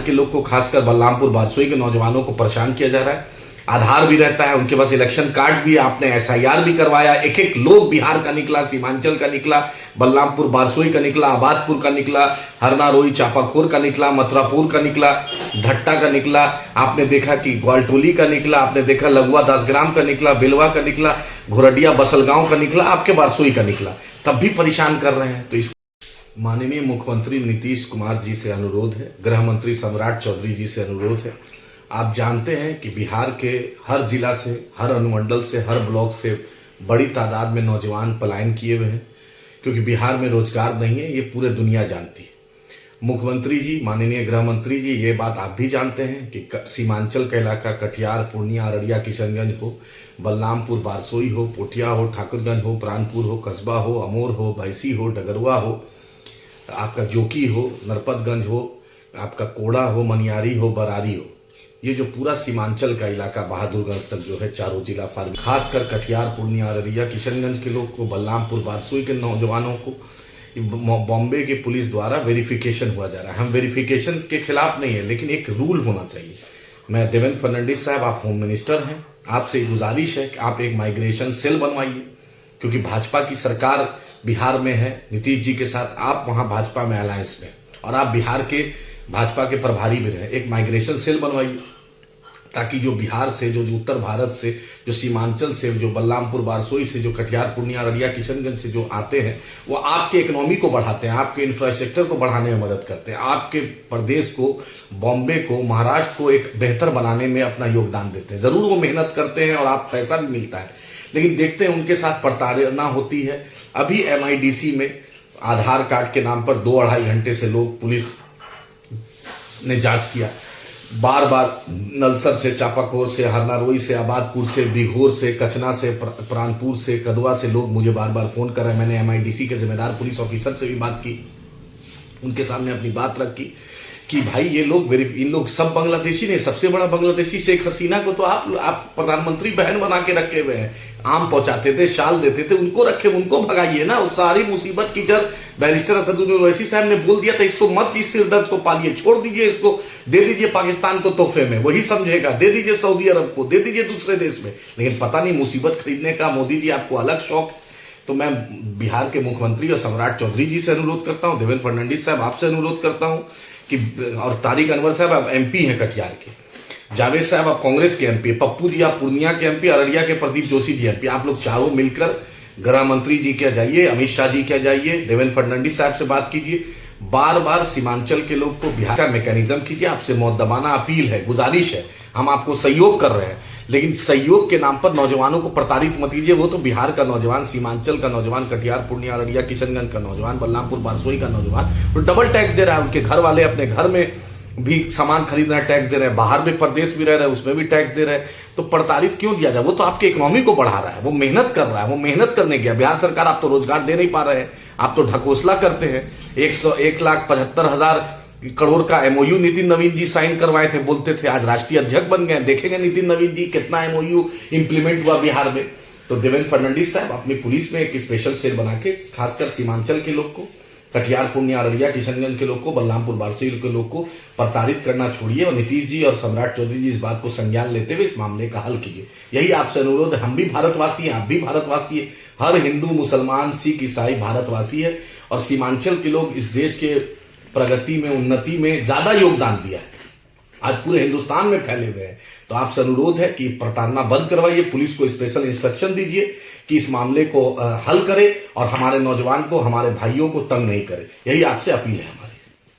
के लोग को, खासकर बलरामपुर बारसोई के नौजवानों को परेशान किया जा रहा है। आधार भी रहता है उनके पास, इलेक्शन कार्ड भी, आपने SIR भी करवाया। एक एक लोग बिहार का निकला, सीमांचल का निकला, बलरामपुर बारसोई का निकला, आबादपुर का निकला, हरनारोई चापाखोर का निकला, मथुरापुर का निकला, धट्टा का निकला, आपने देखा कि ग्वालटोली का निकला, आपने देखा लगुआ दासग्राम का निकला, बेलवा का निकला, घोरडिया बसलगांव का निकला, आपके बारसोई का निकला, तब भी परेशान कर रहे हैं। तो इस माननीय मुख्यमंत्री नीतीश कुमार जी से अनुरोध है, गृह मंत्री सम्राट चौधरी जी से अनुरोध है। आप जानते हैं कि बिहार के हर जिला से, हर अनुमंडल से, हर ब्लॉक से बड़ी तादाद में नौजवान पलायन किए हुए हैं, क्योंकि बिहार में रोजगार नहीं है, ये पूरे दुनिया जानती है। मुख्यमंत्री जी, माननीय गृह मंत्री जी, ये बात आप भी जानते हैं कि सीमांचल का इलाका, कटिहार, पूर्णिया, अररिया, किशनगंज हो, बलरामपुर बारसोई हो, पोठिया हो, ठाकुरगंज हो, प्राणपुर हो, कस्बा हो, अमोर हो, भैंसी हो, डगरुआ हो, आपका जोकी हो, नरपतगंज हो, आपका कोड़ा हो, मनियारी हो, बरारी हो, ये जो पूरा सीमांचल का इलाका बहादुरगंज तक जो है, चारों जिला फार्म, खासकर कटिहार, पूर्णिया, अररिया, किशनगंज के लोग को, बलरामपुर बारसोई के नौजवानों को बॉम्बे के पुलिस द्वारा वेरिफिकेशन हुआ जा रहा है। हम वेरिफिकेशन के खिलाफ नहीं है, लेकिन एक रूल होना चाहिए। मैं देवेंद्र फडणवीस साहब, आप होम मिनिस्टर हैं, आपसे गुजारिश है कि आप एक माइग्रेशन सेल बनवाइए, क्योंकि भाजपा की सरकार बिहार में है नीतीश जी के साथ, आप वहां भाजपा में अलायंस में, और आप बिहार के भाजपा के प्रभारी भी रहे। एक माइग्रेशन सेल बनवाइए, ताकि जो बिहार से, जो उत्तर भारत से, जो सीमांचल से, जो बलरामपुर बारसोई से, जो कटिहार, पूर्णिया, अररिया, किशनगंज से जो आते हैं, वो आपके इकोनॉमी को बढ़ाते हैं, आपके इंफ्रास्ट्रक्चर को बढ़ाने में मदद करते हैं, आपके प्रदेश को, बॉम्बे को, महाराष्ट्र को एक बेहतर बनाने में अपना योगदान देते हैं। जरूर वो मेहनत करते हैं और आप पैसा भी मिलता है, लेकिन देखते हैं उनके साथ प्रताड़ना होती है। अभी MIDC में आधार कार्ड के नाम पर 2-2.5 घंटे से लोग, पुलिस ने जांच किया, बार बार नलसर से, चापाकोर से, हरनारोई से, आबादपुर से, बिघोर से, कचना से, प्राणपुर से, कदवा से लोग मुझे बार बार फोन कर रहे हैं। मैंने MIDC के जिम्मेदार पुलिस ऑफिसर से भी बात की, उनके सामने अपनी बात रखी कि भाई ये लोग इन लोग सब बांग्लादेशी नहीं, सबसे बड़ा बांग्लादेशी शेख हसीना को तो आप प्रधानमंत्री बहन बना के रखे हुए हैं, आम पहुंचाते थे, शाल देते थे, उनको रखे, उनको भगाइए ना। उस सारी मुसीबत की जड़ बैरिस्टर असदुद्दीन ओवैसी साहब ने बोल दिया था, इसको मत, इस सिरदर्द को पालिए, छोड़ दीजिए, इसको दे दीजिए पाकिस्तान को तोहफे में, वही समझेगा, दे दीजिए सऊदी अरब को, दे दीजिए दूसरे देश में। लेकिन पता नहीं मुसीबत खरीदने का मोदी जी आपको अलग शौक। तो मैं बिहार के मुख्यमंत्री और सम्राट चौधरी जी से अनुरोध करता हूं, देवेंद्र फडणवीस साहब आपसे अनुरोध करता हूं कि, और तारिक अनवर साहब आप MP हैं कटिहार के, जावेद साहब आप कांग्रेस के MP, पप्पू जी आप पूर्णिया के MP, अररिया के प्रदीप जोशी जी MP, आप लोग चारों मिलकर गृह मंत्री जी के जाइए, अमित शाह जी के जाइए, देवेंद्र फडणवीस साहब से बात कीजिए, बार बार सीमांचल के लोग को बिहार का मैकेनिज्म कीजिए। आपसे मौदबाना अपील है, गुजारिश है, हम आपको सहयोग कर रहे हैं, लेकिन सहयोग के नाम पर नौजवानों को प्रताड़ित मत कीजिए। वो तो बिहार का नौजवान, सीमांचल का नौजवान, कटिहार, पूर्णिया, अररिया, किशनगंज का नौजवान, बलरामपुर बारसोई का नौजवान, तो डबल टैक्स दे रहा है। उनके घर वाले अपने घर में भी सामान खरीद रहे हैं, टैक्स दे रहे हैं, बाहर भी प्रदेश भी रह रहे हैं, उसमें भी टैक्स दे रहे हैं। तो प्रताड़ित क्यों दिया जाए? वो तो आपके इकोनॉमी को बढ़ा रहा है, वो मेहनत कर रहा है, वो मेहनत करने गया। बिहार सरकार आप तो रोजगार दे नहीं पा रहे हैं, आप तो ढकोसला करते हैं। 1,75,000 करोड़ का MOU नितिन नवीन जी साइन करवाए थे, बोलते थे, आज राष्ट्रीय अध्यक्ष बन गए। देखेंगे नितिन नवीन जी कितना MOU इंप्लीमेंट हुआ बिहार में। तो देवेंद्र फडणवीस साहब अपनी पुलिस में एक स्पेशल सेल बना के, खासकर सीमांचल के लोग को, कटिहार, पूर्णिया, अररिया, किशनगंज के लोग को, बलरामपुर बारसोई के लोग को प्रताड़ित करना छोड़िए, और नीतीश जी और सम्राट चौधरी जी इस बात को संज्ञान लेते हुए इस मामले का हल कीजिए। यही आपसे अनुरोध है। हम भी भारतवासी हैं, आप भी भारतवासी है, हर हिंदू, मुसलमान, सिख, ईसाई भारतवासी है, और सीमांचल के लोग इस देश के प्रगति में, उन्नति में ज्यादा योगदान दिया है, आज पूरे हिंदुस्तान में फैले हुए हैं। तो आपसे अनुरोध है कि प्रताड़ना बंद करवाइए, पुलिस को स्पेशल इंस्ट्रक्शन दीजिए कि इस मामले को हल करे, और हमारे नौजवान को, हमारे भाइयों को तंग नहीं करे। यही आपसे अपील है।